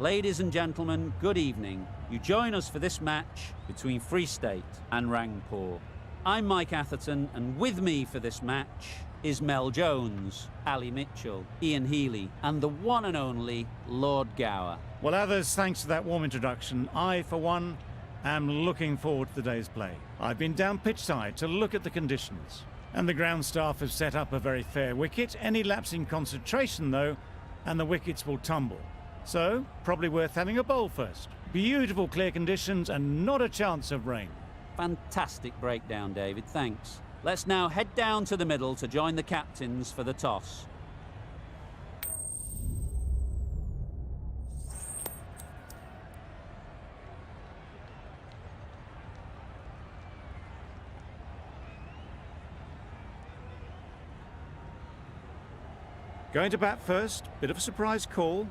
Ladies and gentlemen, good evening. You join us for this match between Free State and Rangpur. I'm Mike Atherton, and with me for this match is Mel Jones, Ali Mitchell, Ian Healy, and the one and only Lord Gower. Well, others, thanks to that warm introduction, I, for one, am looking forward to the day's play. I've been down pitchside to look at the conditions, and the ground staff have set up a very fair wicket. Any lapse in concentration, though, and the wickets will tumble. So, probably worth having a bowl first. Beautiful clear conditions and not a chance of rain. Fantastic breakdown, David, thanks. Let's now head down to the middle to join the captains for the toss. Going to bat first, bit of a surprise call.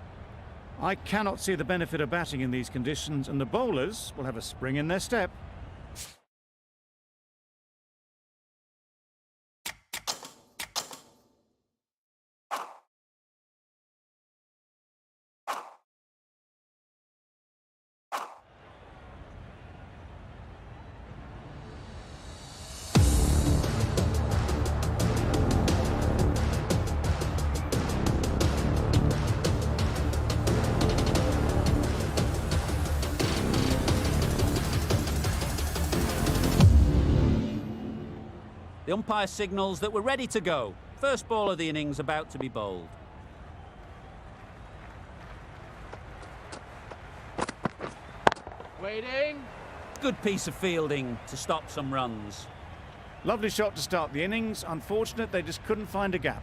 I cannot see the benefit of batting in these conditions, and the bowlers will have a spring in their step. The umpire signals that we're ready to go. First ball of the innings about to be bowled. Waiting. Good piece of fielding to stop some runs. Lovely shot to start the innings. Unfortunate they just couldn't find a gap.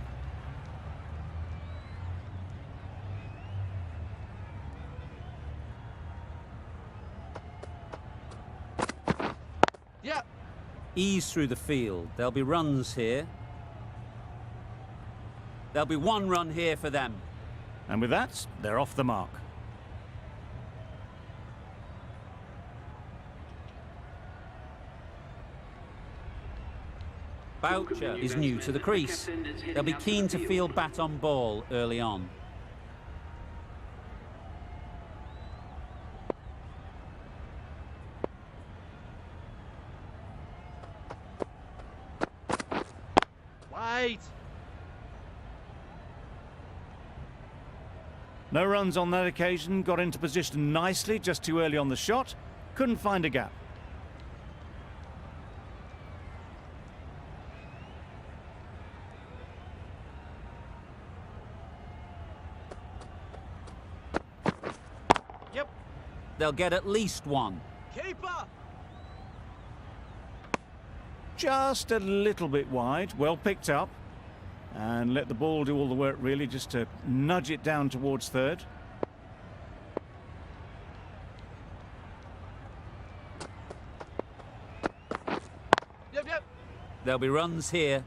Yeah. Ease through the field. There'll be runs here. There'll be one run here for them. And with that, they're off the mark. Boucher is new to the crease. They'll be keen to field bat on ball early on. Wait. No runs on that occasion, got into position nicely, just too early on the shot. Couldn't find a gap. Yep. They'll get at least one. Keeper. Just a little bit wide, well picked up. And let the ball do all the work really, just to nudge it down towards third. Yep. There'll be runs here.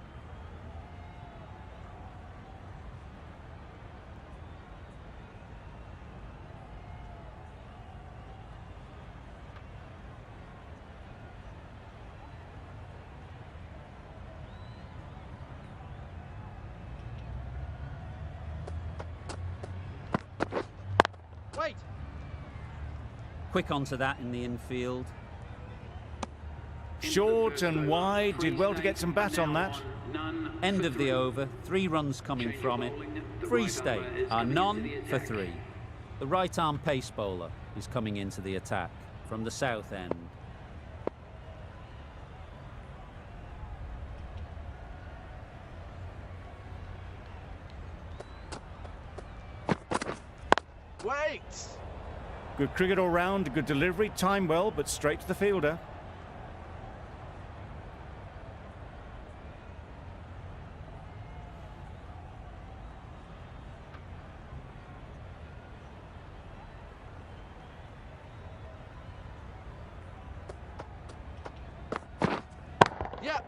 Wait. Quick onto that in the infield. Short and wide, did well to get some bat on that. End of the over, 3 runs coming from it. Free State are none for 3. The right arm pace bowler is coming into the attack from the south end. Wait. Good cricket all round, good delivery, time well, but straight to the fielder. Yeah.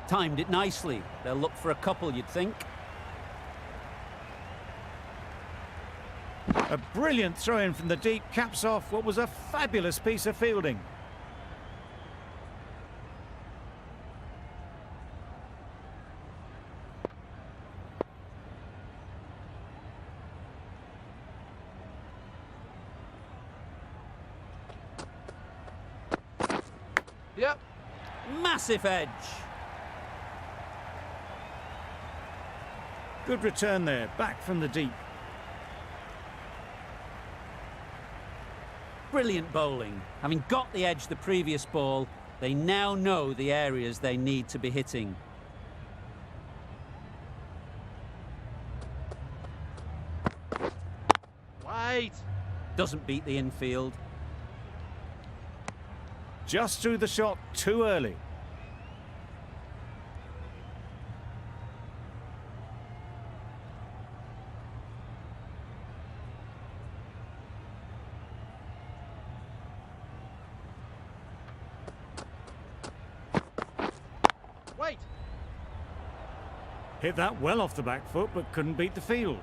Timed it nicely. They'll look for a couple, you'd think. A brilliant throw-in from the deep, caps off what was a fabulous piece of fielding. Yep. Massive edge. Good return there, back from the deep. Brilliant bowling. Having got the edge the previous ball, they now know the areas they need to be hitting. Wait. Doesn't beat the infield. Just threw the shot too early. Wait. Hit that well off the back foot, but couldn't beat the field.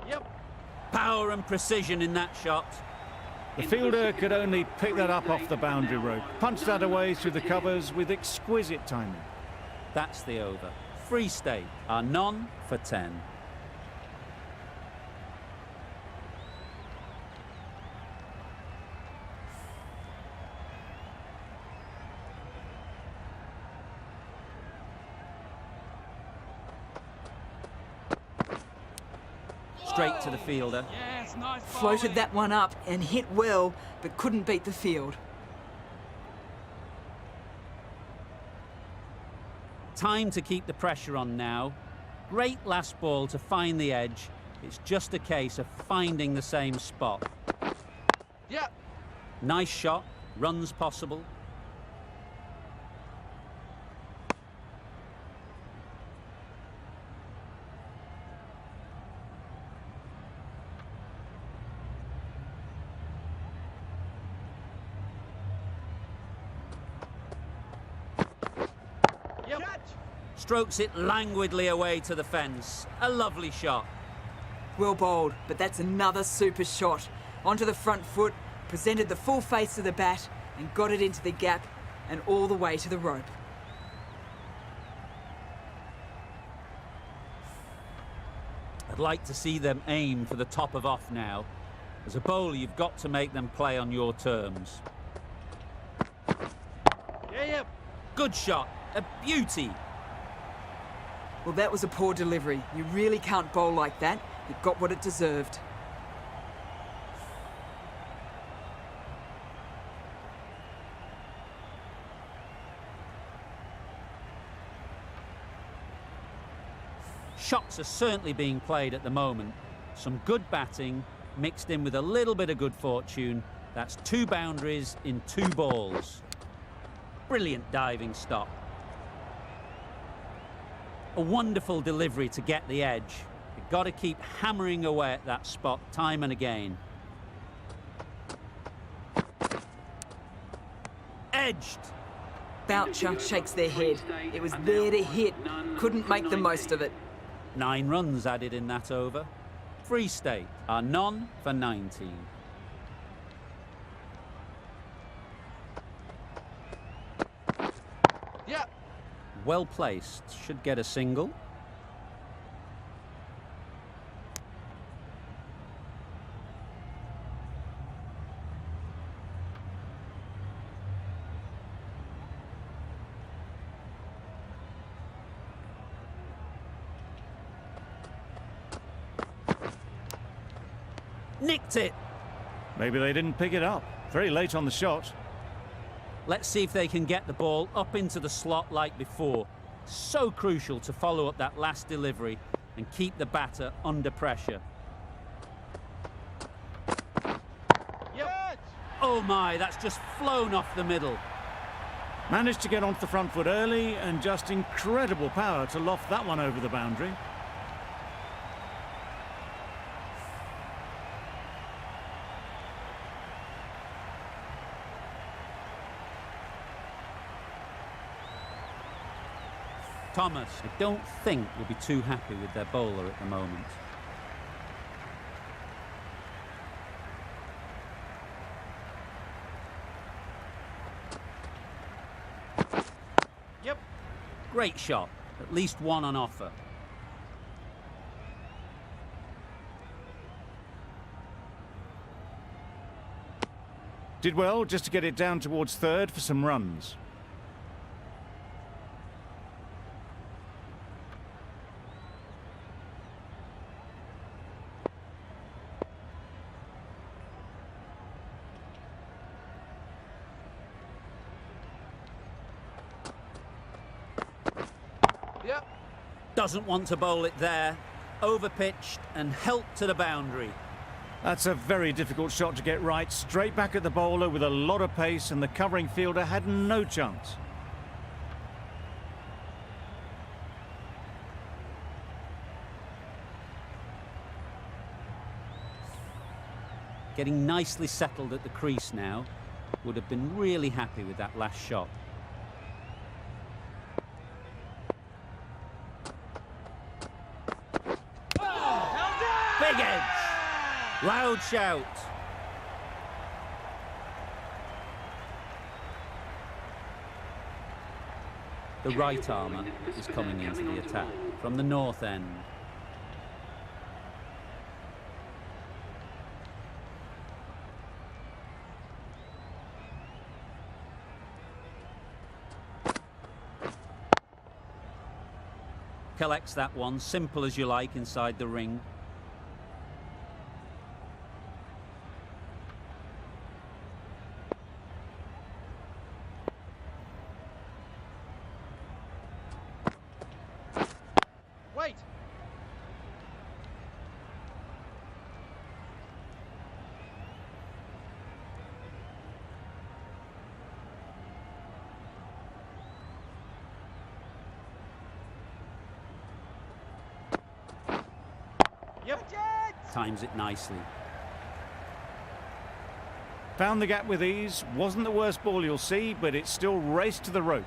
Yep. Power and precision in that shot. The fielder could only pick that up off the boundary rope, punch that away through the covers with exquisite timing. That's the over. Free State are none for 10. Straight to the fielder. Yes, nice. Floated that one up and hit well, but couldn't beat the field. Time to keep the pressure on now. Great last ball to find the edge. It's just a case of finding the same spot. Yeah. Nice shot, runs possible. Yep. Strokes it languidly away to the fence. A lovely shot. Well bowled, but that's another super shot. Onto the front foot, presented the full face of the bat and got it into the gap and all the way to the rope. I'd like to see them aim for the top of off now. As a bowler, you've got to make them play on your terms. Yeah, yeah. Good shot. A beauty. Well, that was a poor delivery. You really can't bowl like that. It got what it deserved. Shots are certainly being played at the moment. Some good batting, mixed in with a little bit of good fortune. That's 2 boundaries in 2 balls. Brilliant diving stop. A wonderful delivery to get the edge. You've got to keep hammering away at that spot time and again. Edged. Boucher shakes their head. It was there to hit. Couldn't make the most of it. 9 runs added in that over. Free State are none for 19. Yeah. Well placed, should get a single. Nicked it. Maybe they didn't pick it up. Very late on the shot. Let's see if they can get the ball up into the slot like before. So crucial to follow up that last delivery and keep the batter under pressure. Yep. Oh my, that's just flown off the middle. Managed to get onto the front foot early and just incredible power to loft that one over the boundary. Thomas, I don't think will be too happy with their bowler at the moment. Yep. Great shot. At least one on offer. Did well just to get it down towards third for some runs. Yep. Doesn't want to bowl it there. Overpitched and helped to the boundary. That's a very difficult shot to get right. Straight back at the bowler with a lot of pace, and the covering fielder had no chance. Getting nicely settled at the crease now. Would have been really happy with that last shot. Big edge! Loud shout. The right armour is coming into the attack from the north end. Collects that one, simple as you like, inside the ring. Wait. Yep. Times it nicely. Found the gap with ease. Wasn't the worst ball you'll see, but it still raced to the rope.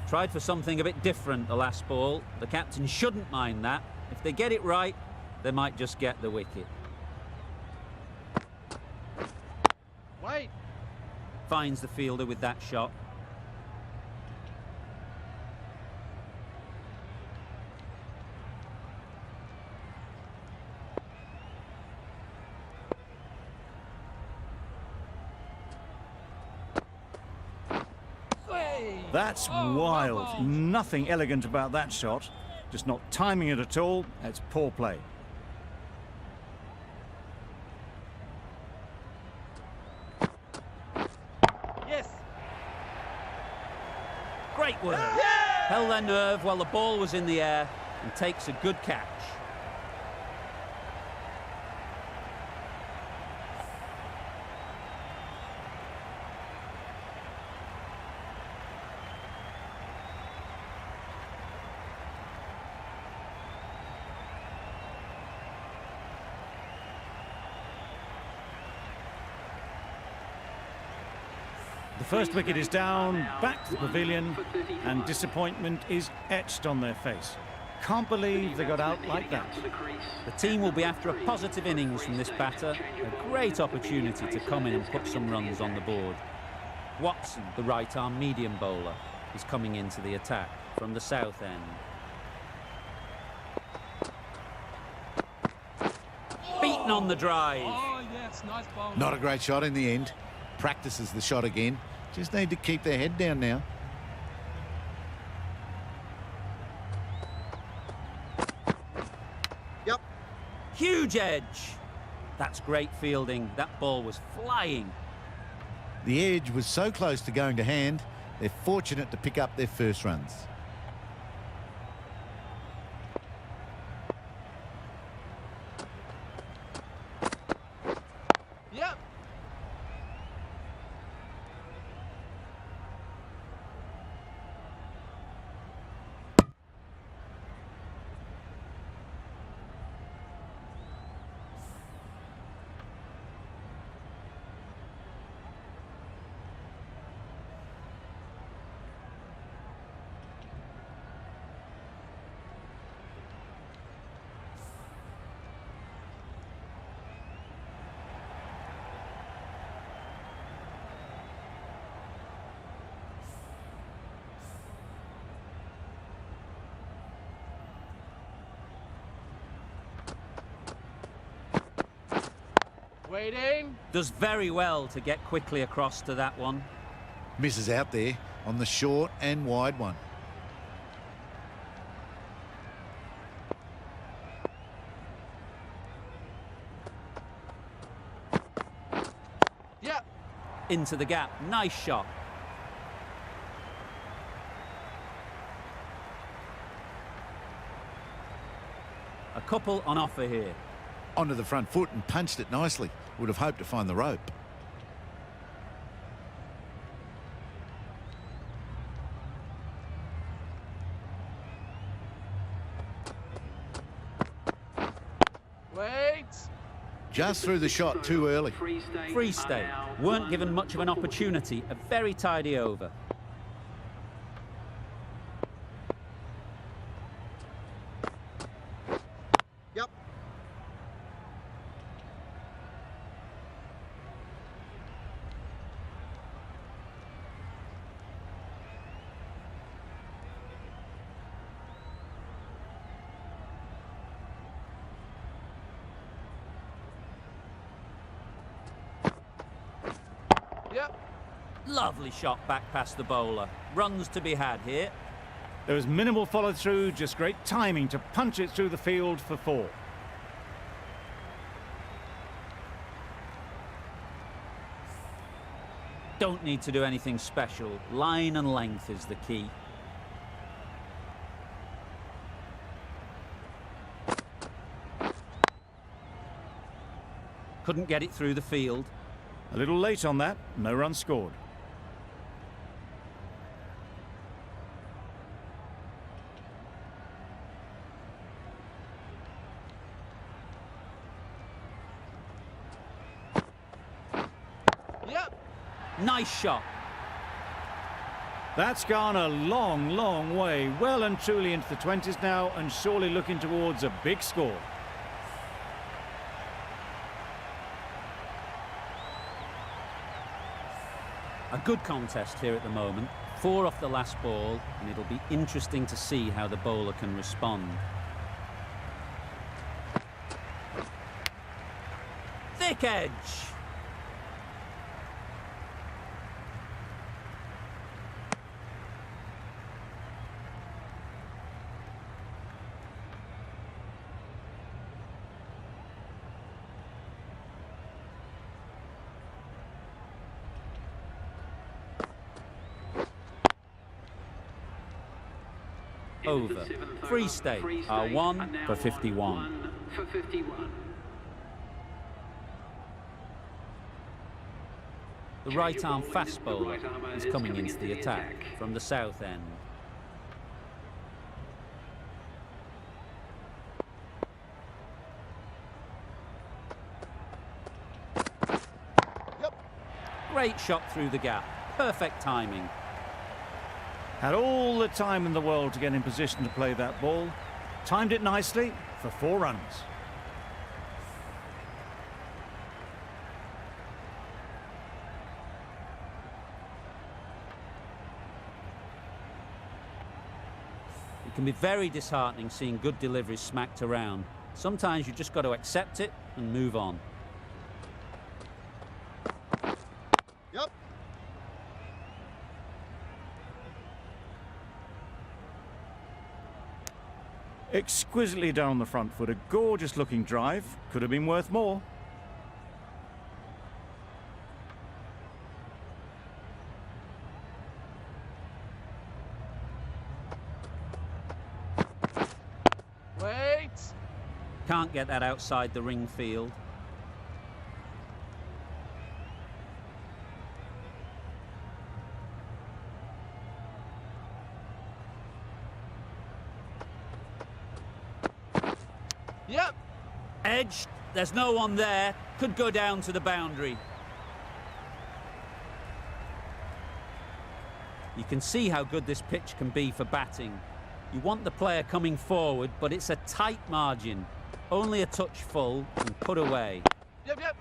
Tried for something a bit different the last ball. The captain shouldn't mind that. If they get it right, they might just get the wicket. Wait. Finds the fielder with that shot. That's wild. Nothing elegant about that shot. Just not timing it at all. That's poor play. Yes. Great work. Held their nerve while the ball was in the air and takes a good catch. The first wicket is down, back to the pavilion, and disappointment is etched on their face. Can't believe they got out like that. The team will be after a positive innings from this batter. A great opportunity to come in and put some runs on the board. Watson, the right-arm medium bowler, is coming into the attack from the south end. Beaten on the drive. Oh, yes, nice ball. Not a great shot in the end. Practices the shot again. Just need to keep their head down now. Yep. Huge edge. That's great fielding. That ball was flying. The edge was so close to going to hand, they're fortunate to pick up their first runs. Yep. Waiting. Does very well to get quickly across to that one. Misses out there on the short and wide one. Yep. Into the gap. Nice shot. A couple on offer here. Onto the front foot and punched it nicely. Would have hoped to find the rope. Wait. Just threw the shot too early. Free State weren't given much of an opportunity. A very tidy over. Yep. Yep. Lovely shot back past the bowler. Runs to be had here. There was minimal follow through, just great timing to punch it through the field for 4. Don't need to do anything special. Line and length is the key. Couldn't get it through the field. A little late on that, no run scored. Yep. Nice shot. That's gone a long, long way, well and truly into the 20s now, and surely looking towards a big score. A good contest here at the moment. 4 off the last ball, and it'll be interesting to see how the bowler can respond. Thick edge. Over. Free State are 1 for 51. The right-arm fast bowler is coming into the attack from the south end. Yep. Great shot through the gap. Perfect timing. Had all the time in the world to get in position to play that ball. Timed it nicely for 4 runs. It can be very disheartening seeing good deliveries smacked around. Sometimes you just got to accept it and move on. Yep. Exquisitely down the front foot, a gorgeous looking drive. Could have been worth more. Wait. Can't get that outside the ring field. Yep. Edge, there's no one there. Could go down to the boundary. You can see how good this pitch can be for batting. You want the player coming forward, but it's a tight margin. Only a touch full and put away. Yep. Yep.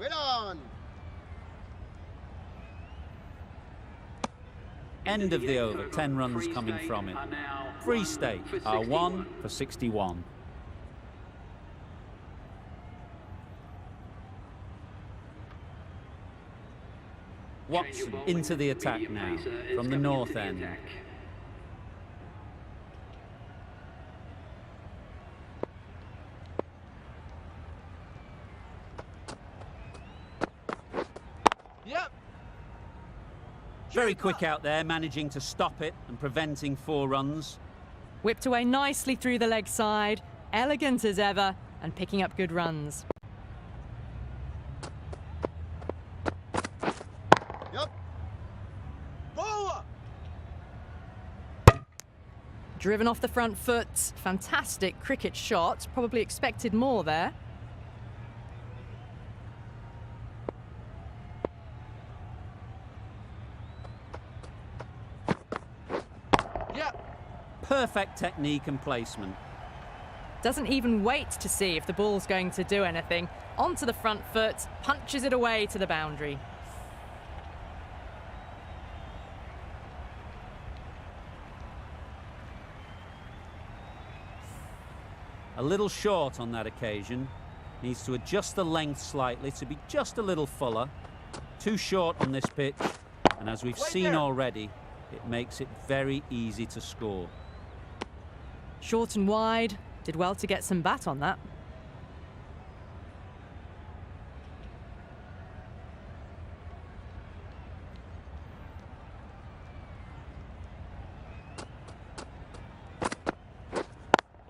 Wait on. End of the over, 10 runs coming from it. Free State are 1 for 61. Watson into the attack now from the north end. Yep. Very quick out there, managing to stop it and preventing 4 runs. Whipped away nicely through the leg side, elegant as ever, and picking up good runs. Yep. Bowler. Driven off the front foot, fantastic cricket shot, probably expected more there. Yep. Perfect technique and placement. Doesn't even wait to see if the ball's going to do anything. Onto the front foot, punches it away to the boundary. A little short on that occasion. Needs to adjust the length slightly to be just a little fuller. Too short on this pitch, and as we've seen already, it makes it very easy to score. Short and wide, did well to get some bat on that.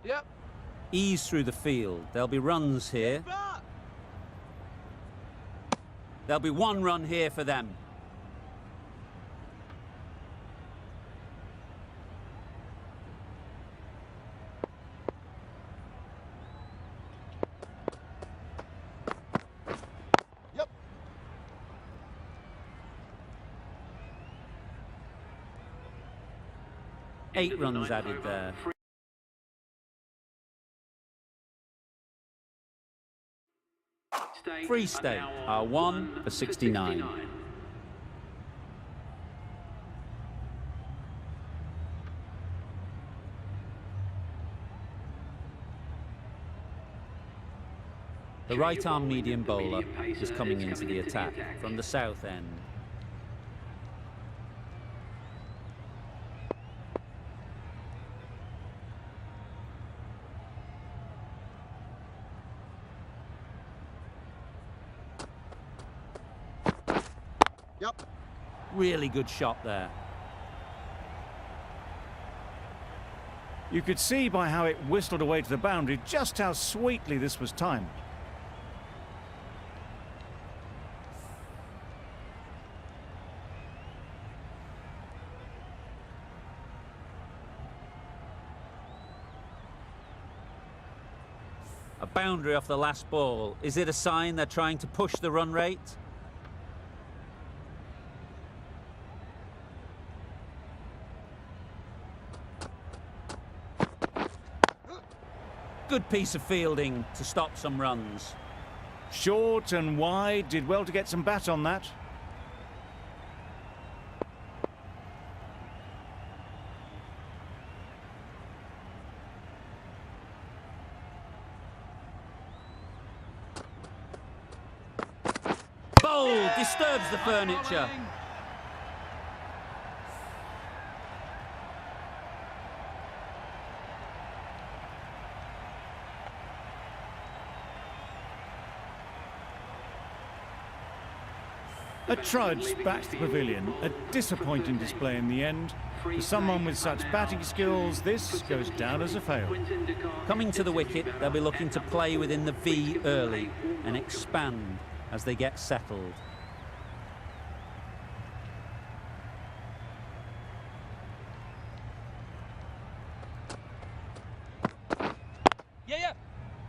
Yep. Ease through the field. There'll be runs here. Back. There'll be 1 run here for them. Yep. 8 runs added there. Free State are 1 for 69. The right-arm medium bowler is coming into the attack from the south end. Yep. Really good shot there. You could see by how it whistled away to the boundary just how sweetly this was timed. A boundary off the last ball. Is it a sign they're trying to push the run rate? Good piece of fielding to stop some runs. Short and wide, did well to get some bat on that. Bold, disturbs the furniture. A trudge back to the pavilion, a disappointing display in the end. For someone with such batting skills, this goes down as a fail. Coming to the wicket, they'll be looking to play within the V early and expand as they get settled. Yeah.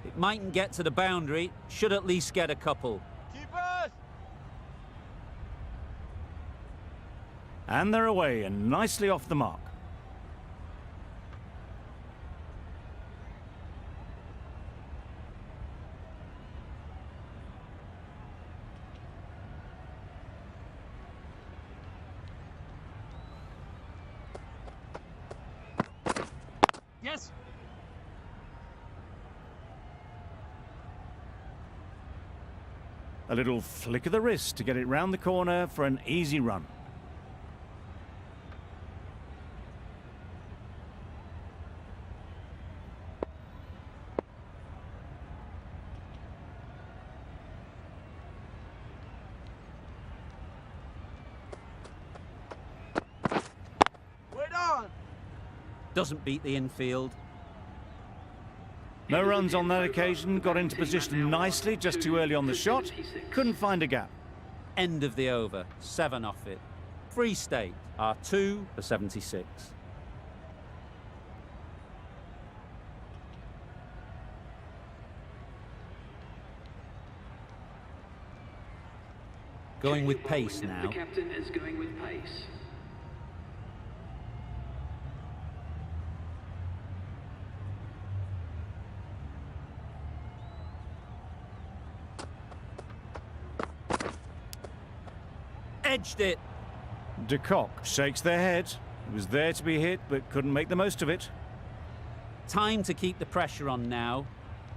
It mightn't get to the boundary, should at least get a couple. Keepers. And they're away and nicely off the mark. A little flick of the wrist to get it round the corner for an easy run. Wait on! Doesn't beat the infield. No runs on that occasion, got into position nicely, just too early on the shot, couldn't find a gap. End of the over, 7 off it. Free State are 2 for 76. Going with pace now. The captain is going with pace. Edged it. De Kock shakes their head. It was there to be hit, but couldn't make the most of it. Time to keep the pressure on now.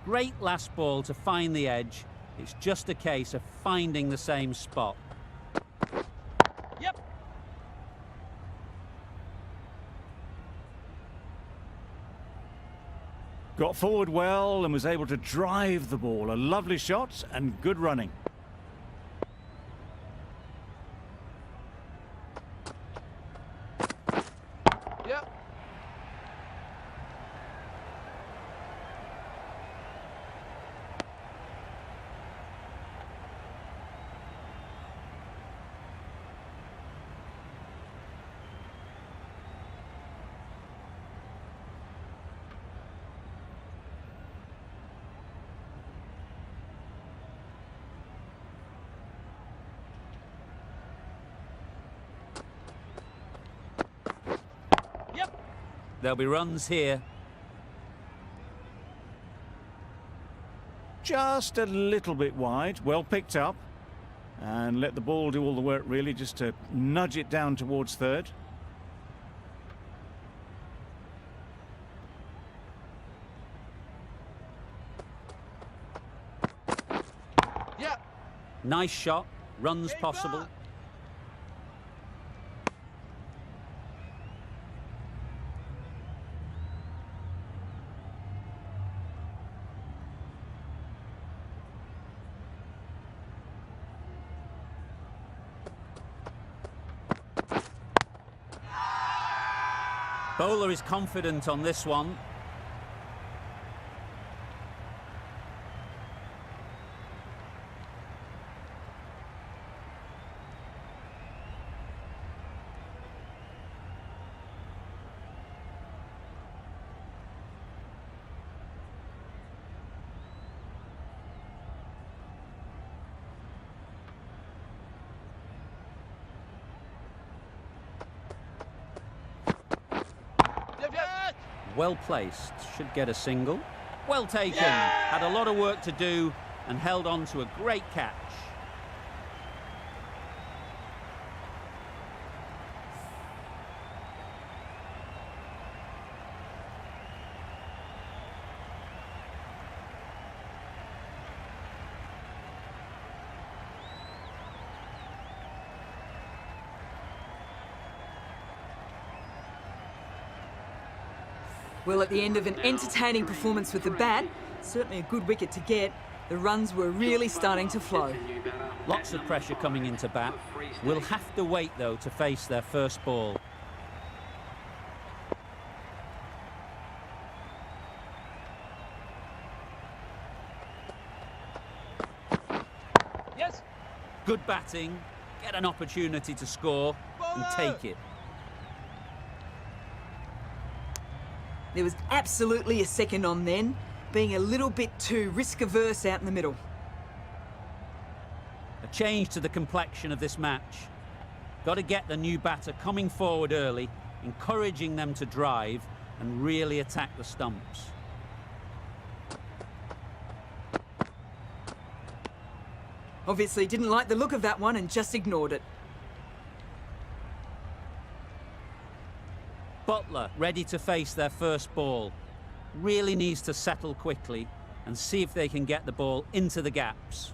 Great last ball to find the edge. It's just a case of finding the same spot. Yep! Got forward well and was able to drive the ball. A lovely shot and good running. Yep! Yep! There'll be runs here. Just a little bit wide, well picked up. And let the ball do all the work really, just to nudge it down towards third. Yep! Nice shot. Runs Keep possible. up. Bowler is confident on this one. Yep, yep! Well placed. Should get a single. Well taken. Had a lot of work to do and held on to a great catch. Well, at the end of an entertaining performance with the bat, certainly a good wicket to get, the runs were really starting to flow. Lots of pressure coming into bat. We'll have to wait, though, to face their first ball. Yes! Good batting. Get an opportunity to score and take it. There was absolutely a second on then, being a little bit too risk-averse out in the middle. A change to the complexion of this match. Got to get the new batter coming forward early, encouraging them to drive and really attack the stumps. Obviously didn't like the look of that one and just ignored it. Butler ready to face their first ball. Really needs to settle quickly and see if they can get the ball into the gaps.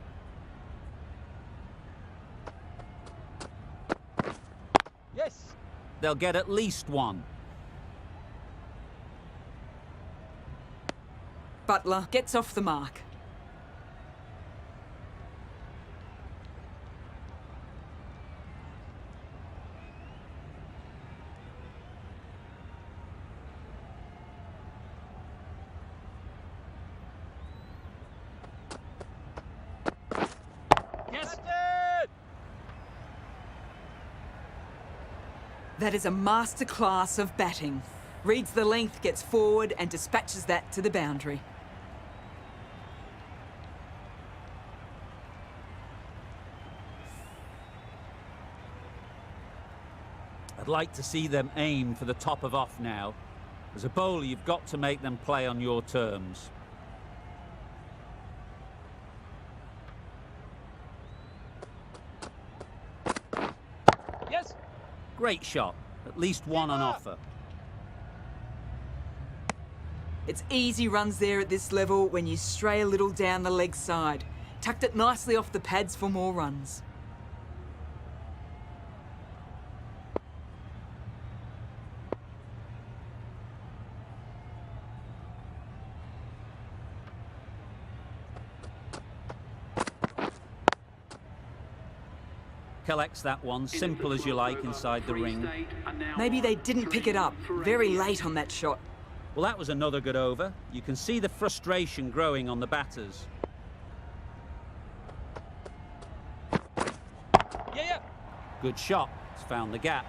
Yes. They'll get at least one. Butler gets off the mark. Yes. That is a masterclass of batting. Reads the length, gets forward and dispatches that to the boundary. I'd like to see them aim for the top of off now. As a bowler, you've got to make them play on your terms. Yes. Great shot. At least one on offer. It's easy runs there at this level when you stray a little down the leg side. Tucked it nicely off the pads for more runs. Collects that one, simple as you like, inside the ring. Maybe they didn't pick it up. Very late on that shot. Well, that was another good over. You can see the frustration growing on the batters. Yeah. Good shot. It's found the gap.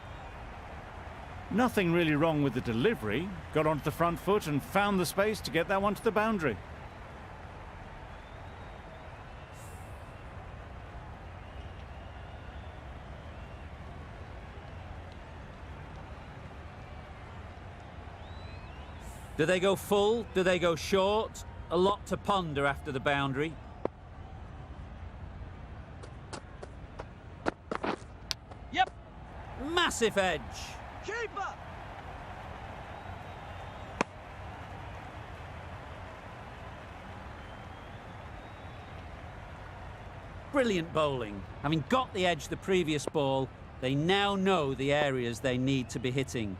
Nothing really wrong with the delivery. Got onto the front foot and found the space to get that one to the boundary. Do they go full? Do they go short? A lot to ponder after the boundary. Yep. Massive edge. Keeper. Brilliant bowling. Having got the edge the previous ball, they now know the areas they need to be hitting.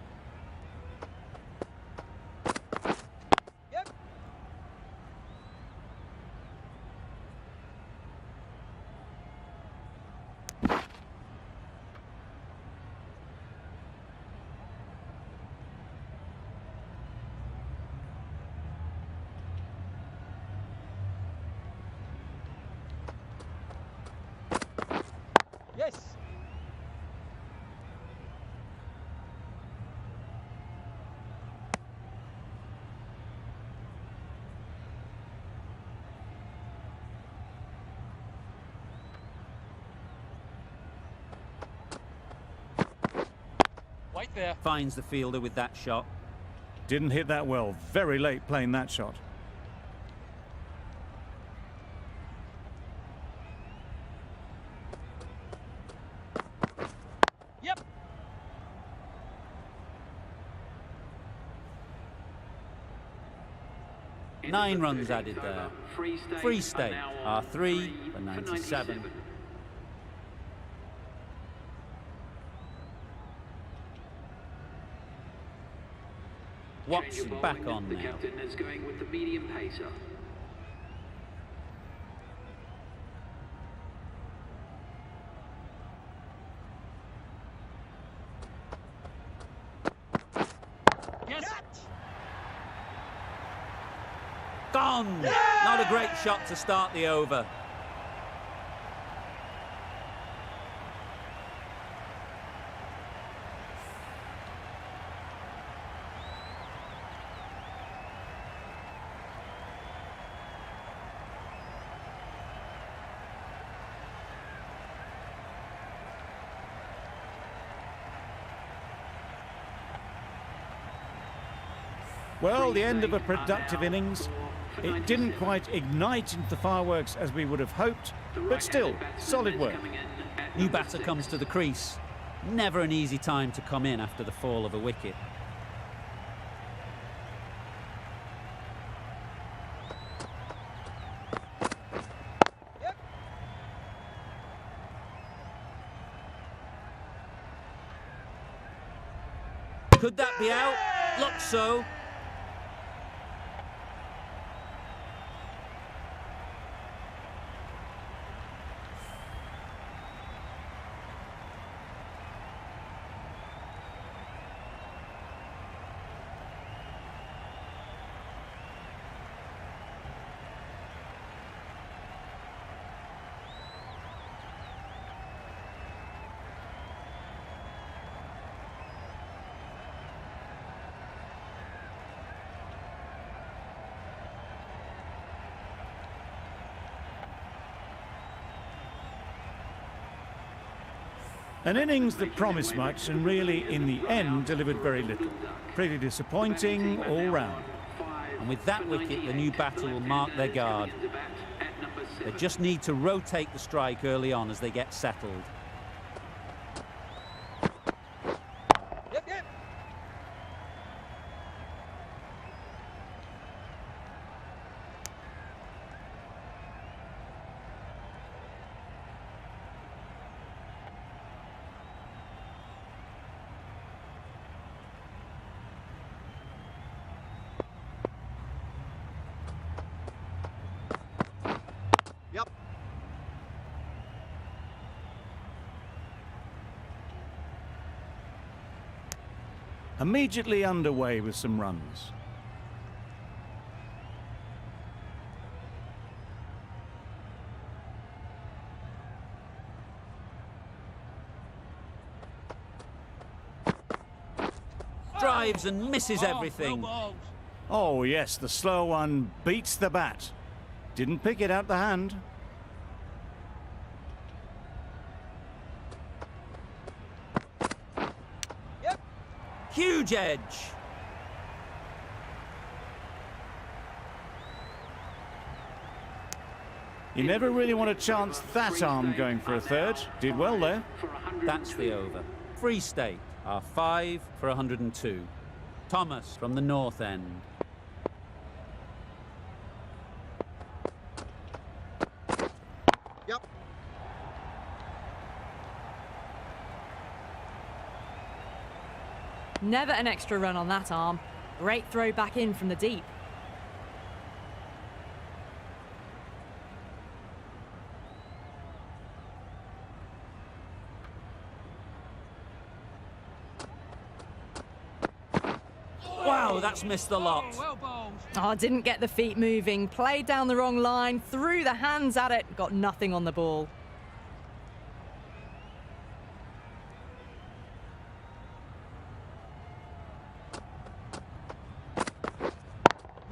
Yep. Yes. Wait there. Finds the fielder with that shot. Didn't hit that well. Very late playing that shot. Yep. 9 runs added there. Free State are 3 for 97. Watson back on The now. captain is going with the medium pacer. Yes. Gone! Not a great shot to start the over. Well, the end of a productive innings. It didn't quite ignite into the fireworks as we would have hoped, but still, solid work. New batter comes to the crease. Never an easy time to come in after the fall of a wicket. Yep. Could that be out? Looks so. An innings that promised much and really, in the end, delivered very little. Pretty disappointing all round. And with that wicket, the new batter will mark their guard. They just need to rotate the strike early on as they get settled. Yep, yep. Yep. Immediately underway with some runs. Drives and misses everything. Oh yes, the slow one beats the bat. Didn't pick it out the hand. Yep. Huge edge. You never really want to chance that arm going for a third. Did well there. That's the over. Free State are 5 for 102. Thomas from the north end. Yep. Never an extra run on that arm. Great throw back in from the deep. Wow, that's missed the lot. Oh, didn't get the feet moving. Played down the wrong line, threw the hands at it, got nothing on the ball.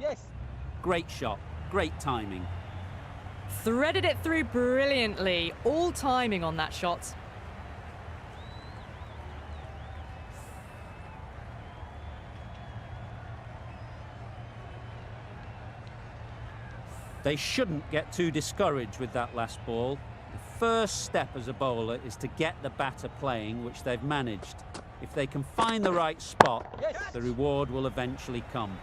Yes. Great shot, great timing. Threaded it through brilliantly. All timing on that shot. They shouldn't get too discouraged with that last ball. The first step as a bowler is to get the batter playing, which they've managed. If they can find the right spot, Yes. the reward will eventually come.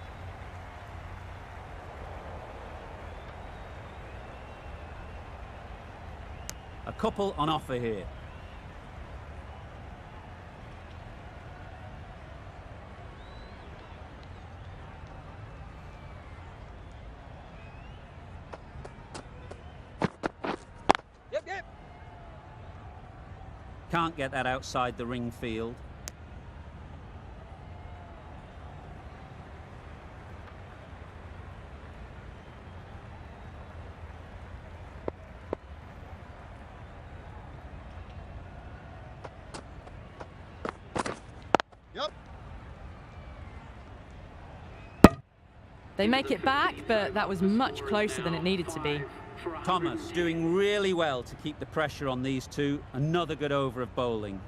A couple on offer here. Yep, yep. Can't get that outside the ring field. Yep. They make it back, but that was much closer than it needed to be. Thomas doing really well to keep the pressure on these two. Another good over of bowling.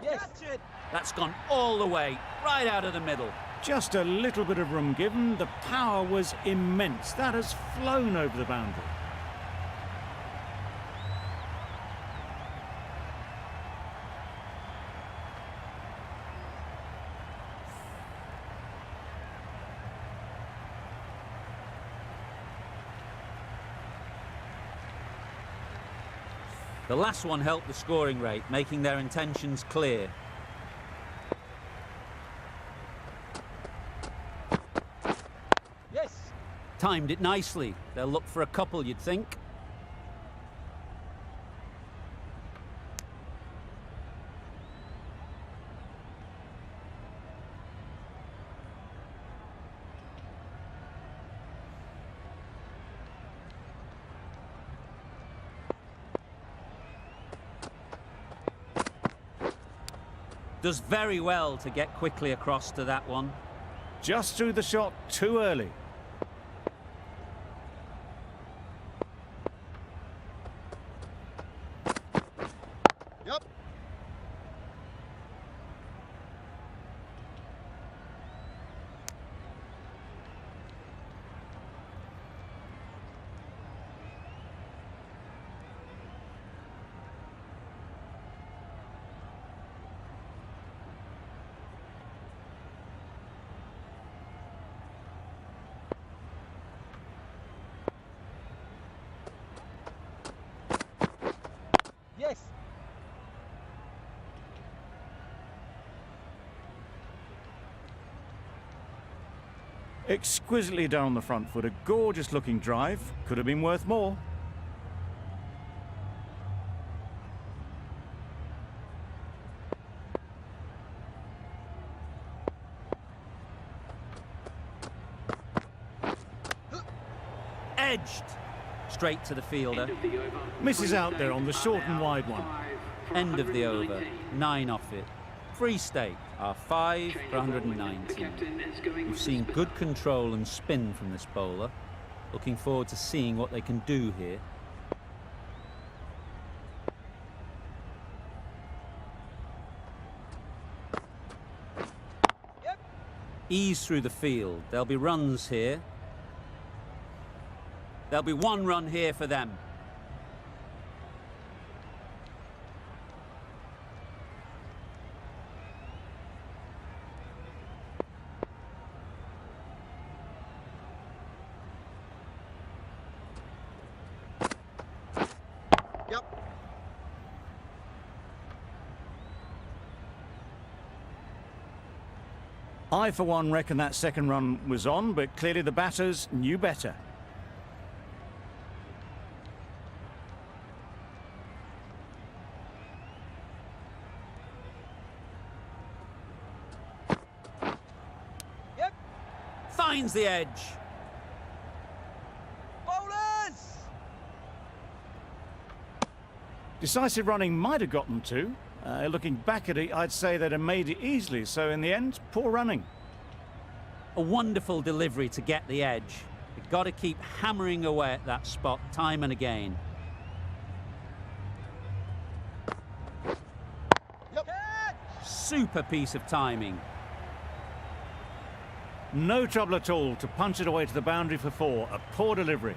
Yes. That's it. That's gone all the way, right out of the middle. Just a little bit of room given. The power was immense. That has flown over the boundary. The last one helped the scoring rate, making their intentions clear. Yes. Timed it nicely. They'll look for a couple, you'd think. Does very well to get quickly across to that one. Just threw the shot too early. Yep. Yes. Exquisitely done on the front foot. A gorgeous looking drive. Could have been worth more. Edged. Straight to the fielder. End of the over. Misses out there on the short and wide one. 5 for End of the over. 119. 9 off it. Free State are 5 Change for of ball. The 119. captain is going We've with seen the good control and spin from this bowler. Looking forward to seeing what they can do here. Yep. Ease through the field. There'll be runs here. There'll be one run here for them. Yep. I, for one, reckon that second run was on, but clearly the batters knew better. Yep. Finds the edge. Bowlers. Decisive running might have gotten two. Looking back at it, I'd say they'd have made it easily. So in the end, poor running. A wonderful delivery to get the edge. You've got to keep hammering away at that spot time and again. Yep. Catch. Super piece of timing. No trouble at all to punch it away to the boundary for 4. A poor delivery.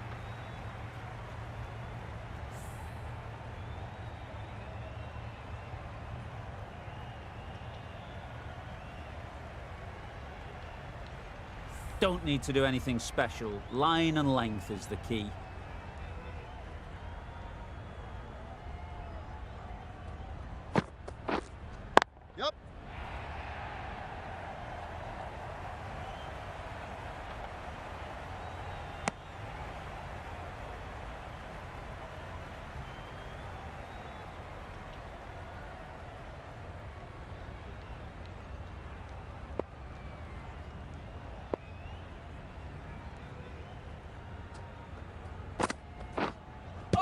Don't need to do anything special. Line and length is the key. Yep.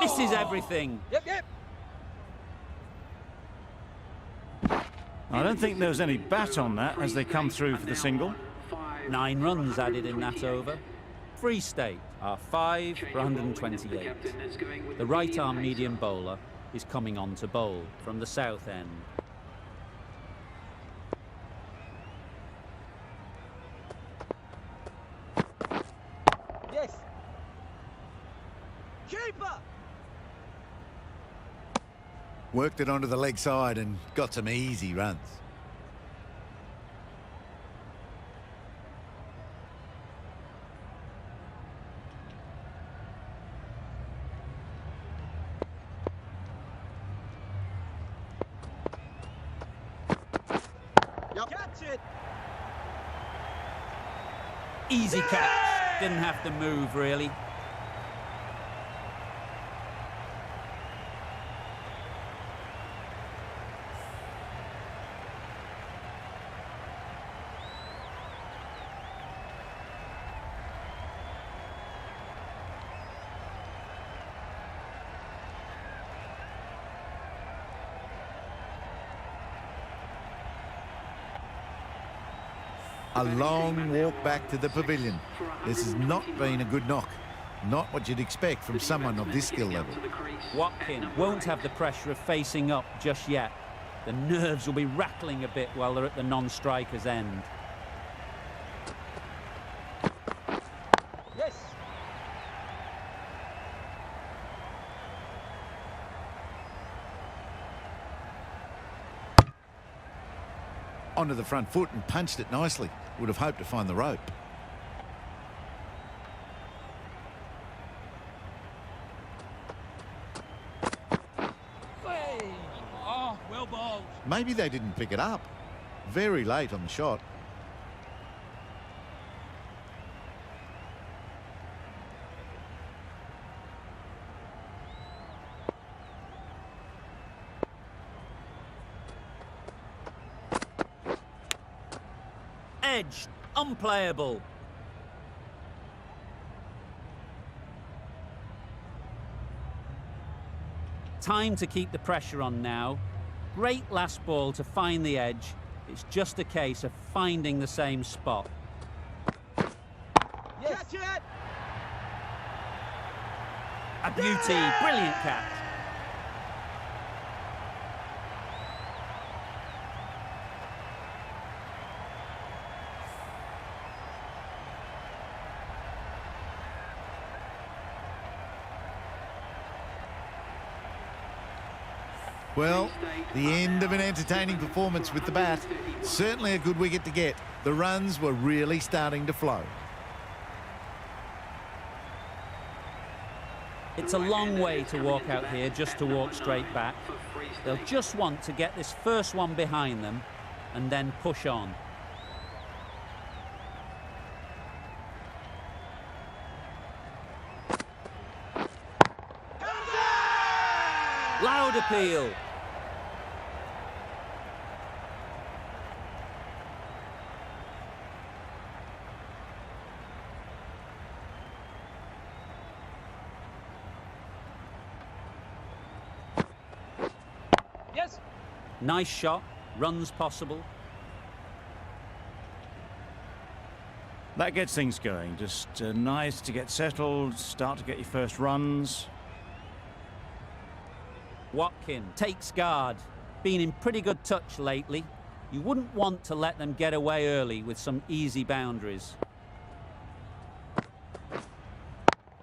Misses everything. Yep. Yep. I don't think there was any bat on that as they come through for the single. 9 runs added in that over. Free State are 5 for 128. The right arm medium bowler is coming on to bowl from the south end. Yes. Keeper. Worked it onto the leg side and got some easy runs. it. Easy catch. Didn't have to move, really. A long walk back to the pavilion. This has not been a good knock. Not what you'd expect from someone of this skill level. Watkin won't have the pressure of facing up just yet. The nerves will be rattling a bit while they're at the non-striker's end. Yes. Onto the front foot and punched it nicely. Would have hoped to find the rope. Oh, well balled. Maybe they didn't pick it up. Very late on the shot. Edge, unplayable. Time to keep the pressure on now. Great last ball to find the edge. It's just a case of finding the same spot. Yes. Catch it. A beauty, brilliant catch. Well, the end of an entertaining performance with the bat. Certainly a good wicket to get. The runs were really starting to flow. It's a long way to walk out here just to walk straight back. They'll just want to get this first one behind them and then push on. Loud appeal. Yes. Nice shot, runs possible. That gets things going. Just nice to get settled, start to get your first runs. Watkin takes guard. Been in pretty good touch lately. You wouldn't want to let them get away early with some easy boundaries.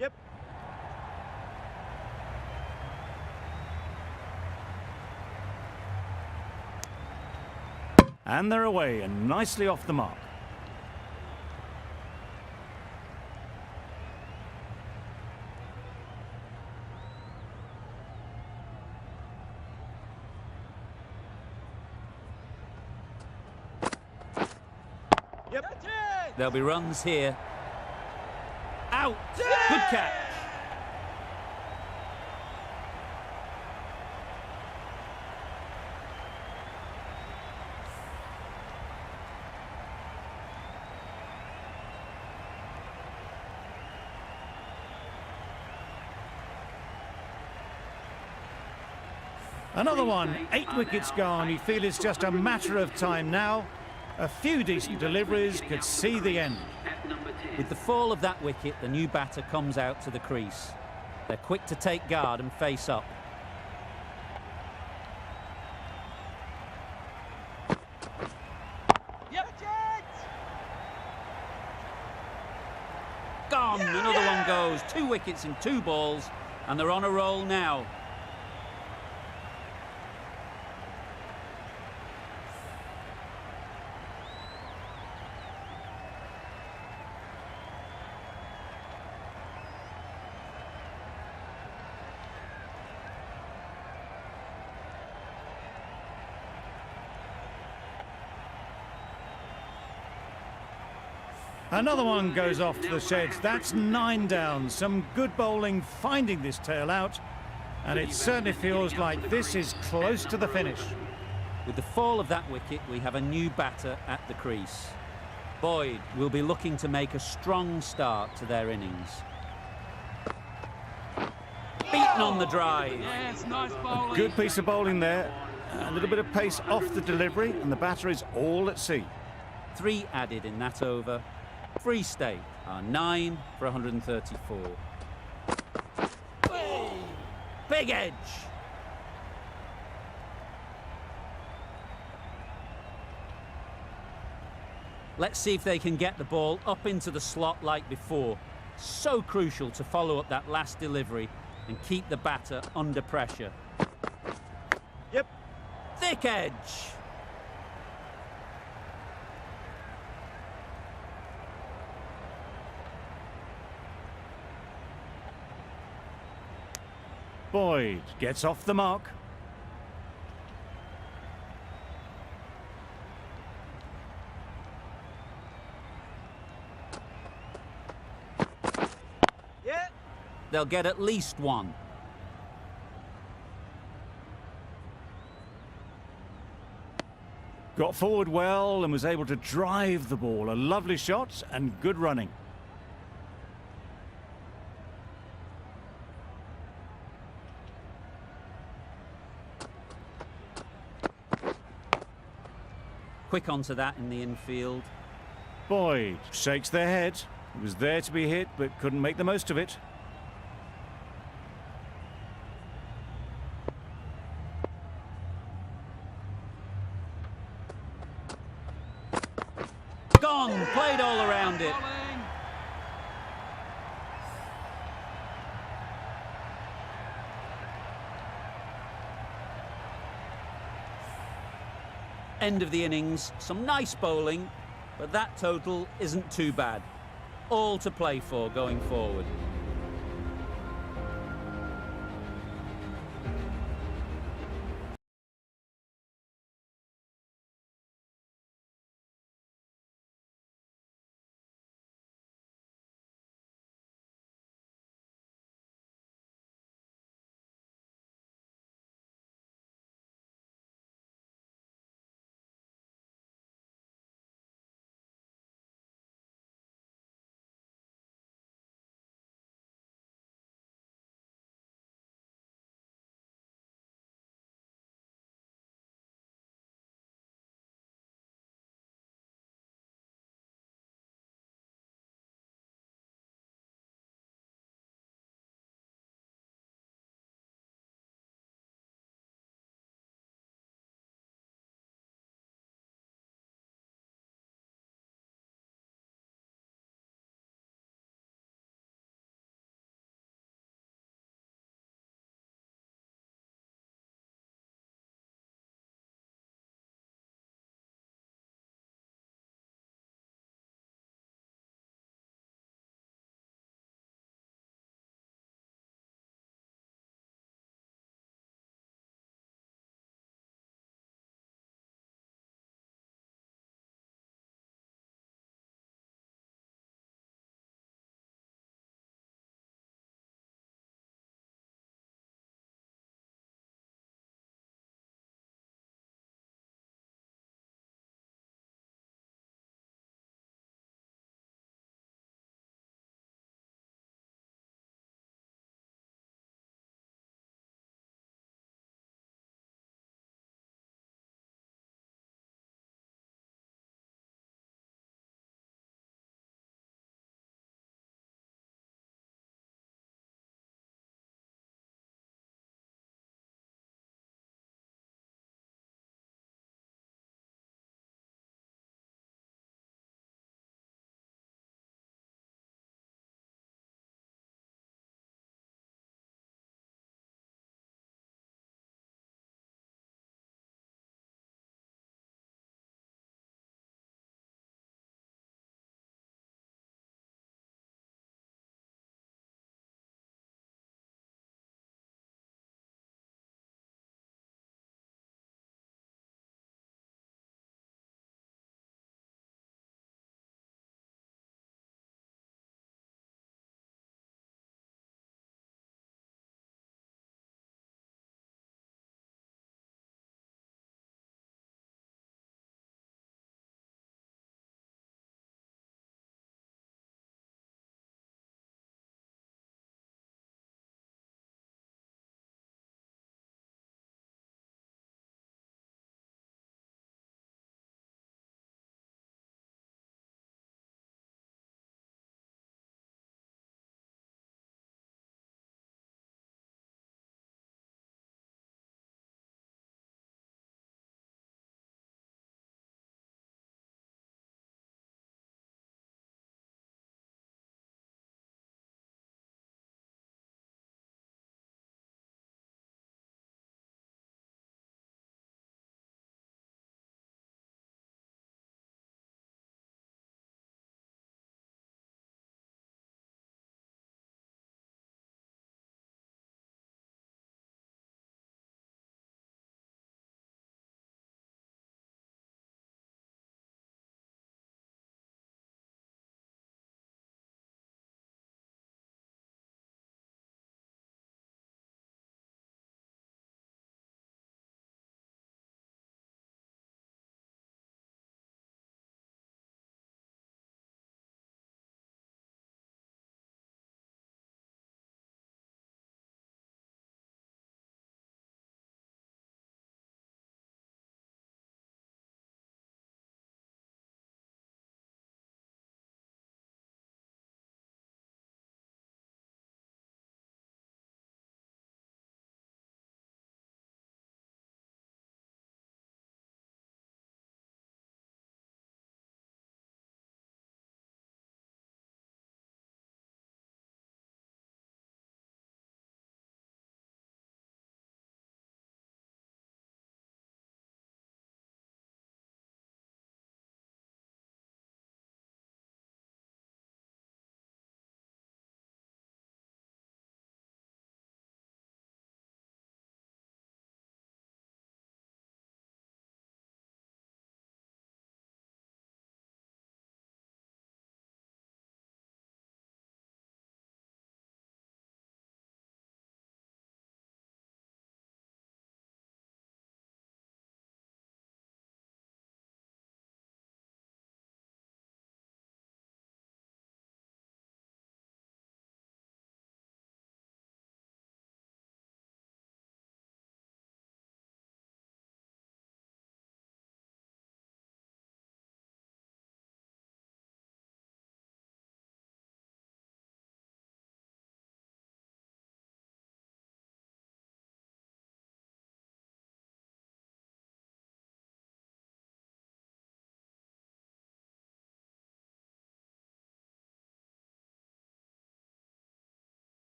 Yep. And they're away and nicely off the mark. Yep. Catch it. There'll be runs here. Out! Good catch! Another one, 8 wickets gone. You feel it's just a matter of time now. A few decent deliveries could see the end. With the fall of that wicket, the new batter comes out to the crease. They're quick to take guard and face up. Yep. Catch it. Gone! Another one goes. 2 wickets in 2 balls, and they're on a roll now. Another one goes off to the sheds. That's 9 down. Some good bowling finding this tail out. And it certainly feels like this is close to the finish. With the fall of that wicket, we have a new batter at the crease. Boyd will be looking to make a strong start to their innings. Beaten on the drive. Yes, nice bowling. Good piece of bowling there. A little bit of pace off the delivery, and the batter is all at sea. 3 added in that over. Free State are 9 for 134. Big edge. Let's see if they can get the ball up into the slot like before. So crucial to follow up that last delivery and keep the batter under pressure. Yep. Thick edge. Boyd gets off the mark. Yeah. They'll get at least 1. Got forward well and was able to drive the ball. A lovely shot and good running. Quick onto that in the infield. Boyd shakes their head. It was there to be hit, but couldn't make the most of it. Gone, played all around it. Bowling. End of the innings, some nice bowling, but that total isn't too bad. All to play for going forward.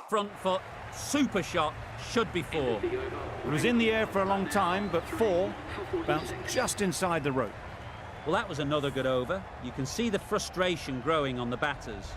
Front foot, super shot, should be 4. It was in the air for a long time, but 4 bounced just inside the rope. Well, that was another good over. You can see the frustration growing on the batters.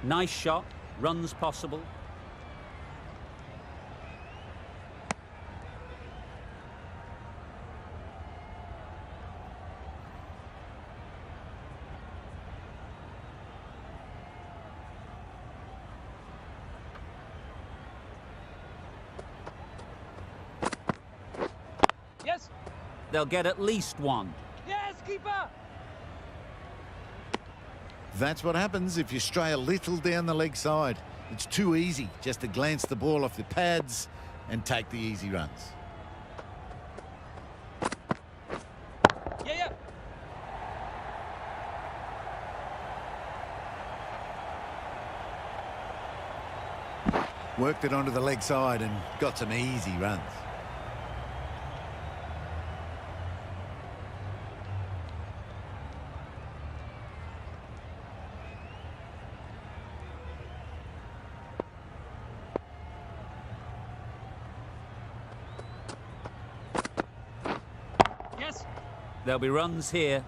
Nice shot, runs possible. Yes. They'll get at least 1. Yes, keeper. That's what happens if you stray a little down the leg side. It's too easy just to glance the ball off the pads and take the easy runs. Yeah. Worked it onto the leg side and got some easy runs. Yes. There'll be runs here.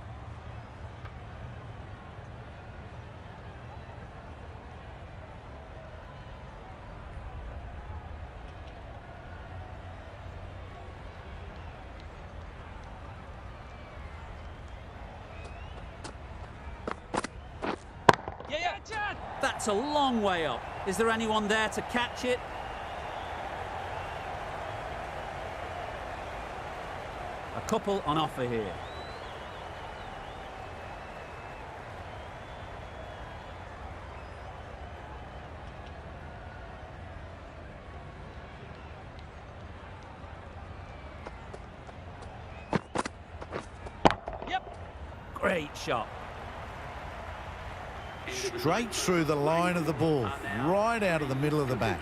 Yeah. That's a long way up. Is there anyone there to catch it? A couple on offer here. Yep. Great shot. Straight through the line of the ball, right out of the middle of the bat.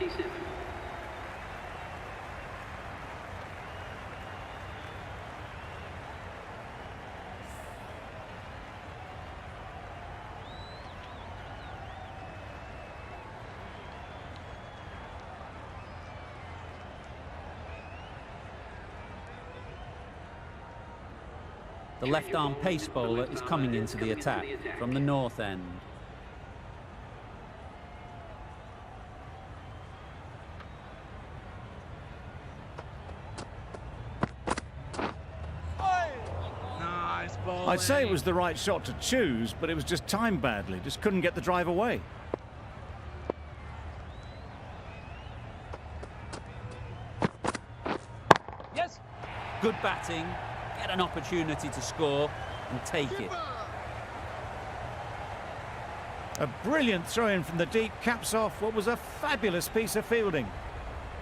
The left-arm pace bowler is coming into the attack from the north end. Nice ball. I'd say it was the right shot to choose, but it was just timed badly. Just couldn't get the drive away. Yes. Good batting, get an opportunity to score and take it. A brilliant throw-in from the deep caps off what was a fabulous piece of fielding.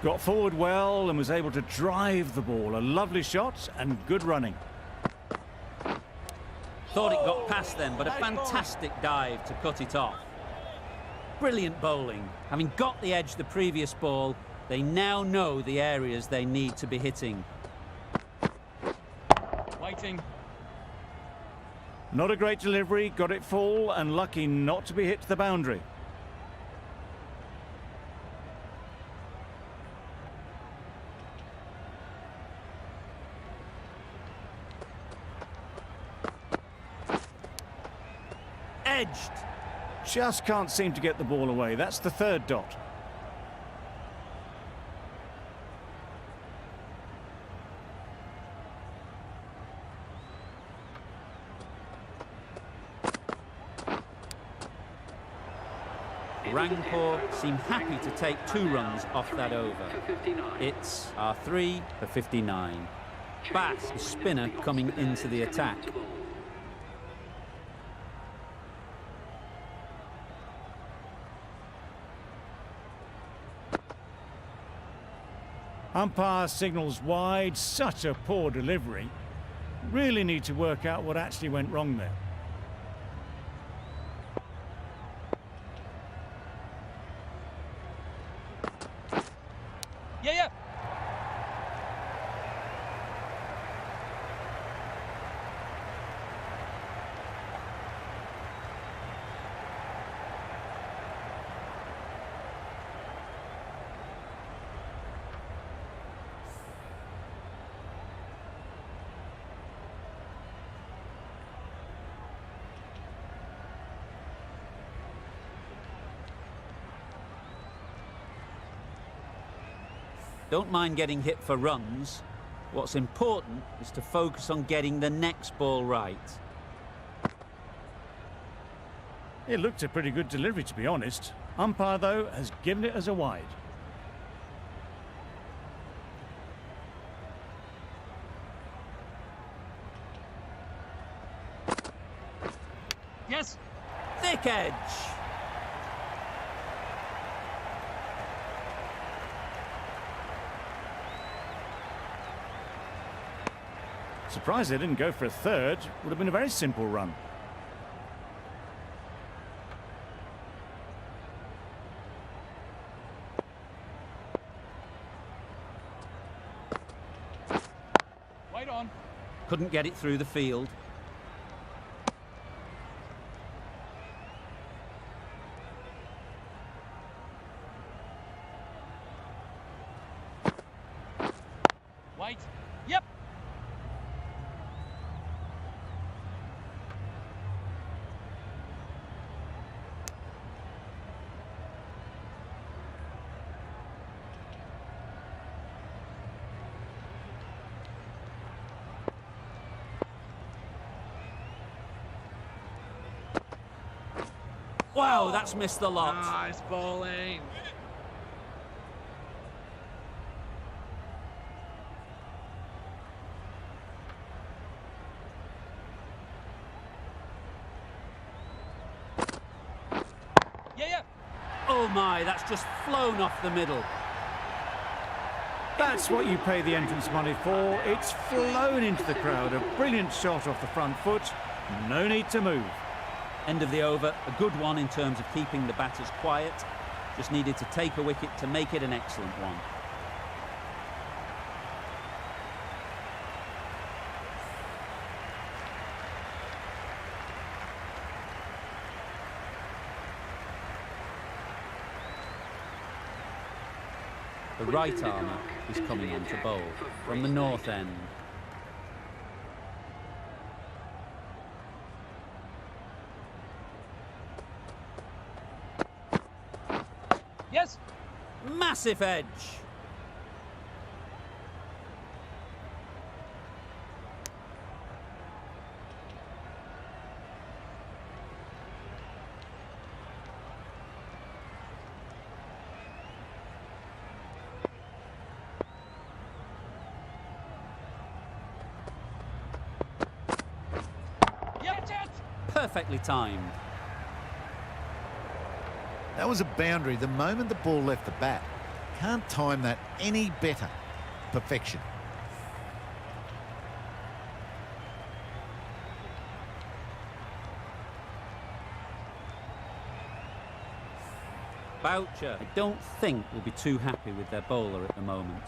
Got forward well and was able to drive the ball. A lovely shot and good running. Thought it got past them, but a fantastic dive to cut it off. Brilliant bowling. Having got the edge the previous ball, they now know the areas they need to be hitting. Waiting. Not a great delivery, got it full and lucky not to be hit to the boundary. Edged. Just can't seem to get the ball away. That's the third dot. Rangpur seem happy to take 2 runs off that over. It's our 3 for 59. Bass, the spinner, coming into the attack. Umpire signals wide, such a poor delivery. Really need to work out what actually went wrong there. Yeah, yeah. Don't mind getting hit for runs. What's important is to focus on getting the next ball right. It looked a pretty good delivery, to be honest. Umpire, though, has given it as a wide. Yes. Thick edge. Surprised they didn't go for a third. Would have been a very simple run. Wait on. Couldn't get it through the field. Wait. Yep. Wow, that's missed the lot. Nice bowling. Yeah, yeah. Oh my, that's just flown off the middle. That's what you pay the entrance money for. It's flown into the crowd. A brilliant shot off the front foot. No need to move. End of the over, a good one in terms of keeping the batters quiet. Just needed to take a wicket to make it an excellent one. The right armour is coming on to bowl from the north end. Yes. Massive edge. Yep. Perfectly timed. That was a boundary the moment the ball left the bat. Can't time that any better. Perfection. Boucher, I don't think will be too happy with their bowler at the moment.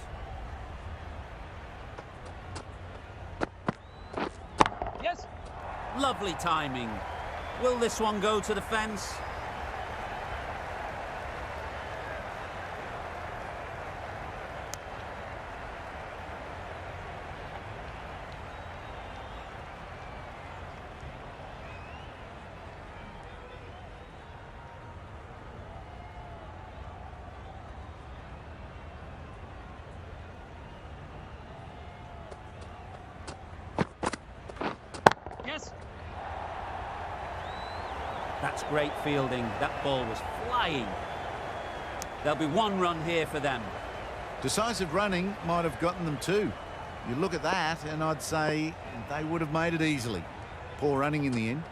Yes. Lovely timing. Will this one go to the fence? Yes. That's great fielding. That ball was flying. There'll be one run here for them. Decisive running might have gotten them two. You look at that and I'd say they would have made it easily. Poor running in the end.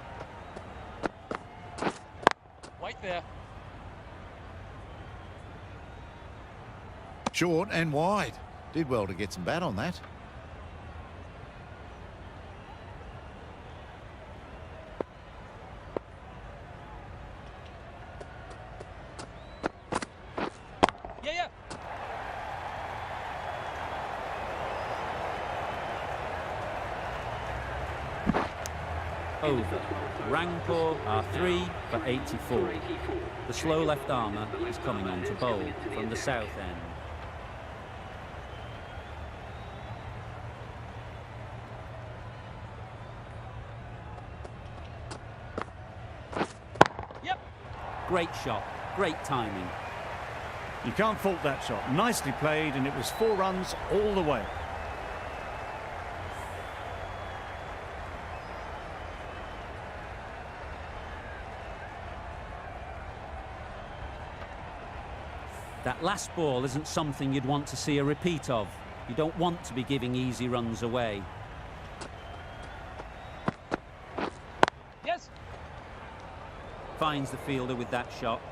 Wait there. Short and wide. Did well to get some bat on that. Yeah, yeah. Over. Rangpur are 3 for 84. The slow left armour is coming on to bowl from the south end. Yep. Great shot, great timing. You can't fault that shot. Nicely played, and it was 4 runs all the way. That last ball isn't something you'd want to see a repeat of. You don't want to be giving easy runs away. Yes. Finds the fielder with that shot.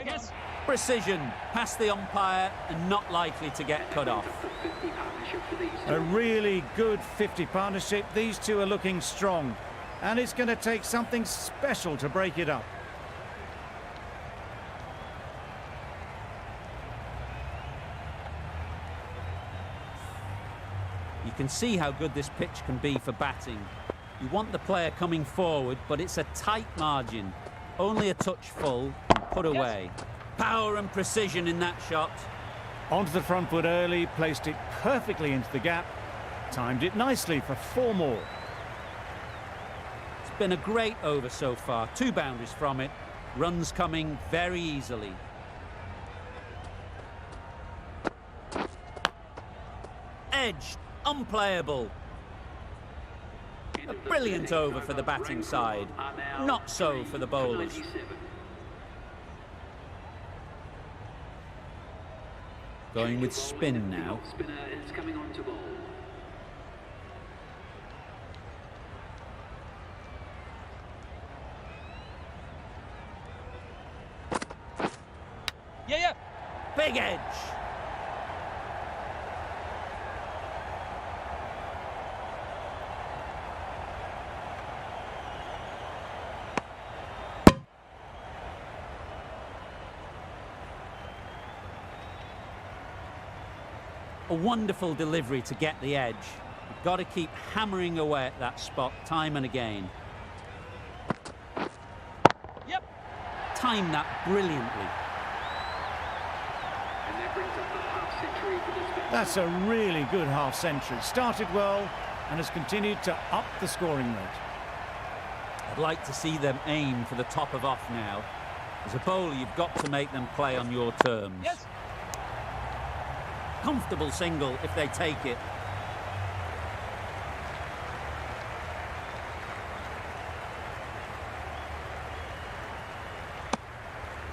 Yes. Precision, past the umpire and not likely to get cut off. A really good 50 partnership. These two are looking strong, and it's going to take something special to break it up. You can see how good this pitch can be for batting. You want the player coming forward, but it's a tight margin. Only a touch full and put away. Power and precision in that shot. Onto the front foot early, placed it perfectly into the gap, timed it nicely for 4 more. It's been a great over so far. 2 boundaries from it. Runs coming very easily. Edged, unplayable. A brilliant over for the batting side. Not so for the bowlers. Going with spin now. Spinner is coming on to bowl. Yeah, yeah. Big edge. A wonderful delivery to get the edge. You've got to keep hammering away at that spot time and again. Yep. Time that brilliantly. And that brings up the half century for this batsman. That's a really good half century. Started well and has continued to up the scoring rate. I'd like to see them aim for the top of off now. As a bowler, you've got to make them play on your terms. Yes. Comfortable single if they take it.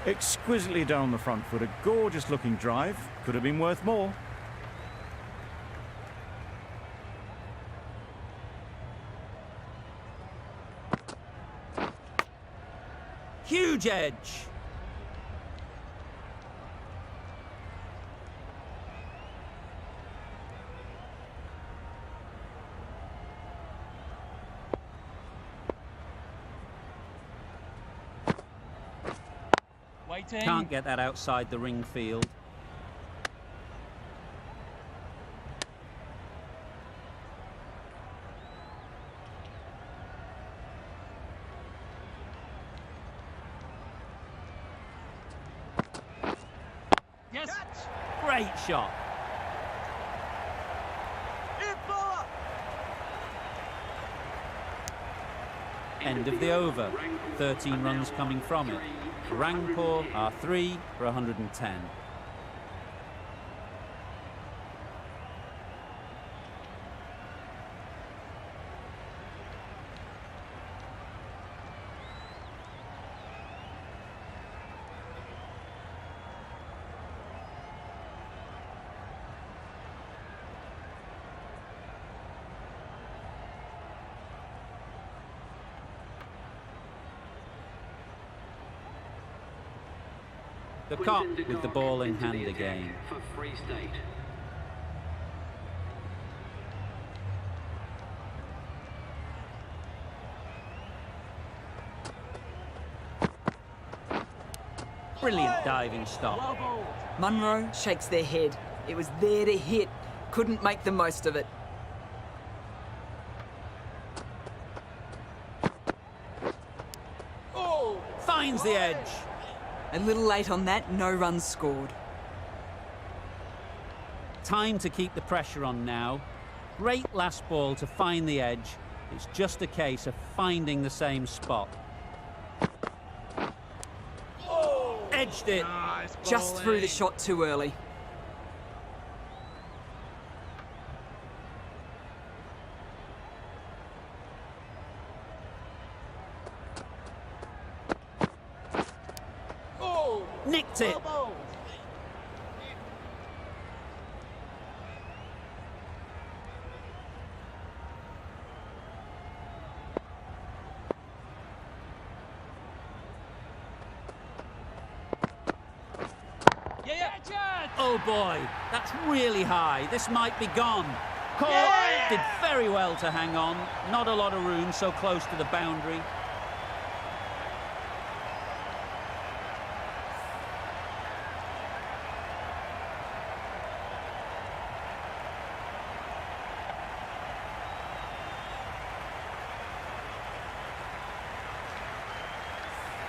Exquisitely down the front foot, a gorgeous looking drive. Could have been worth more. Huge edge. Waiting. Can't get that outside the ring field. Yes. Great shot. End of the over. 13 runs coming from it. Rangpur are 3 for 110. The cop with the ball in hand again. For Free State. Brilliant diving stop. Munro shakes their head. It was there to hit. Couldn't make the most of it. Finds the edge. A little late on that, no runs scored. Time to keep the pressure on now. Great last ball to find the edge. It's just a case of finding the same spot. Edged it. Just threw the shot too early. Nicked it. Oh boy, that's really high. This might be gone. Caught. Did very well to hang on. Not a lot of room so close to the boundary.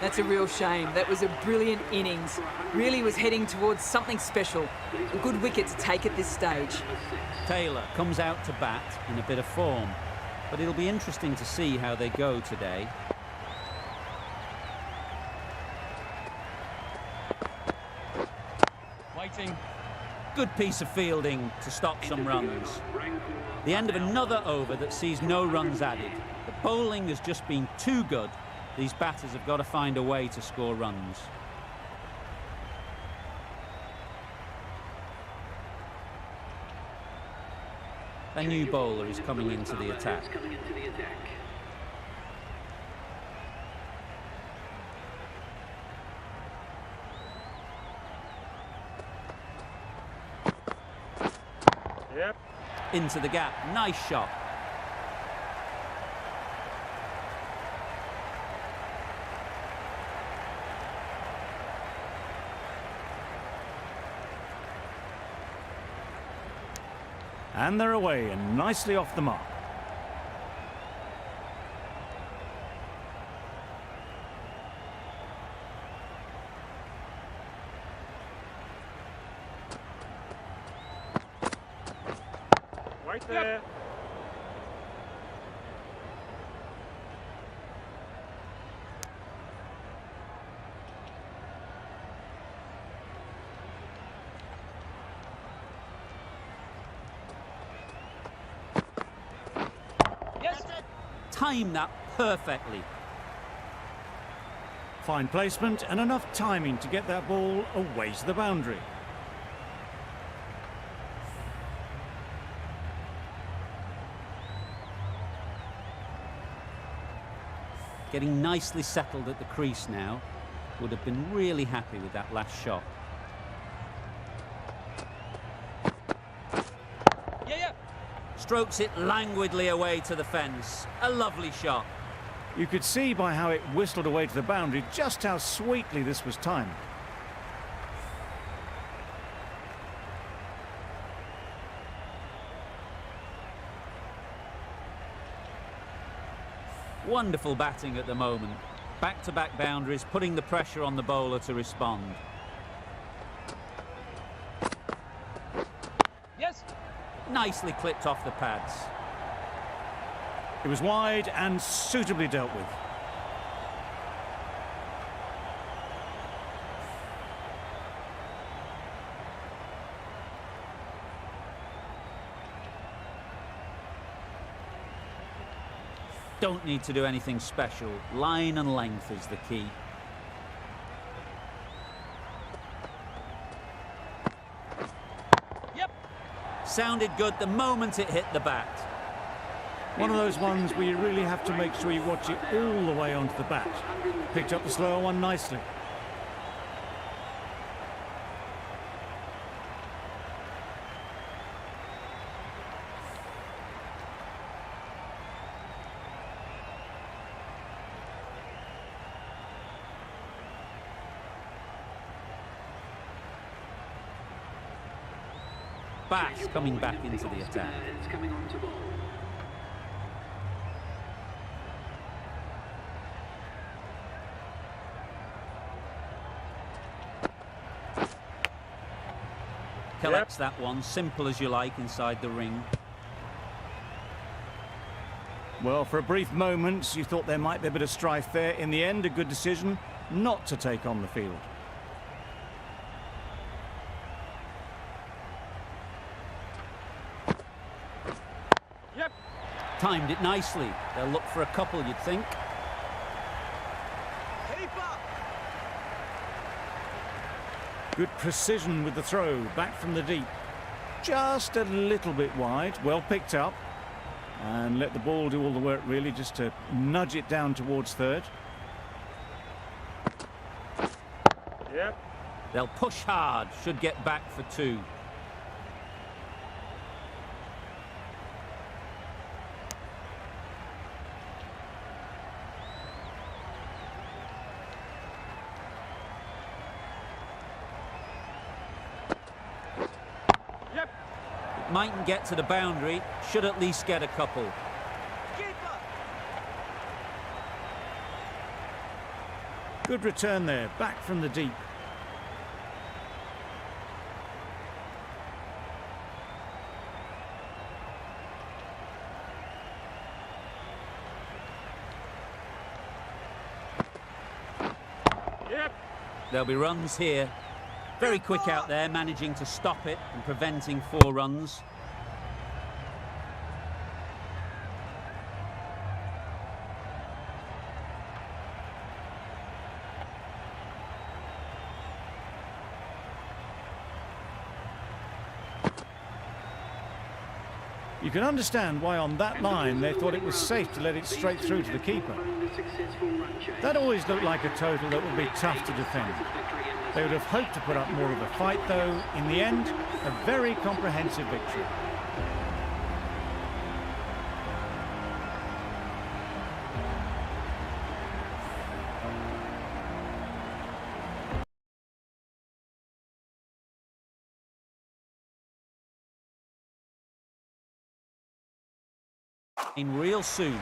That's a real shame. That was a brilliant innings. Really was heading towards something special. A good wicket to take at this stage. Taylor comes out to bat in a bit of form, but it'll be interesting to see how they go today. Waiting. Good piece of fielding to stop some runs. The end of another over that sees no runs added. The bowling has just been too good. These batters have got to find a way to score runs. A new bowler is coming into the attack. Yep. Into the gap. Nice shot. And they're away and nicely off the mark. Right there. Time that perfectly. Fine placement and enough timing to get that ball away to the boundary. Getting nicely settled at the crease now. Would have been really happy with that last shot. Strokes it languidly away to the fence. A lovely shot. You could see by how it whistled away to the boundary just how sweetly this was timed. Wonderful batting at the moment. Back-to-back boundaries, putting the pressure on the bowler to respond. Yes. Nicely clipped off the pads. It was wide and suitably dealt with. Don't need to do anything special. Line and length is the key. Yep. Sounded good the moment it hit the bat. One of those ones where you really have to make sure you watch it all the way onto the bat. Picked up the slower one nicely. Bass coming back into the attack. It's coming on to ball. Collects that one, simple as you like, inside the ring. Well, for a brief moment, you thought there might be a bit of strife there. In the end, a good decision not to take on the field. Yep. Timed it nicely. They'll look for a couple, you'd think. Good precision with the throw, back from the deep. Just a little bit wide, well picked up. And let the ball do all the work really, just to nudge it down towards third. Yep. They'll push hard, should get back for two. Yep. Mightn't get to the boundary, should at least get a couple. Good return there, back from the deep. Yep. There'll be runs here. Very quick out there, managing to stop it and preventing 4 runs. You can understand why on that line they thought it was safe to let it straight through to the keeper. That always looked like a total that would be tough to defend. They would have hoped to put up more of a fight though. In the end, a very comprehensive victory. In real soon.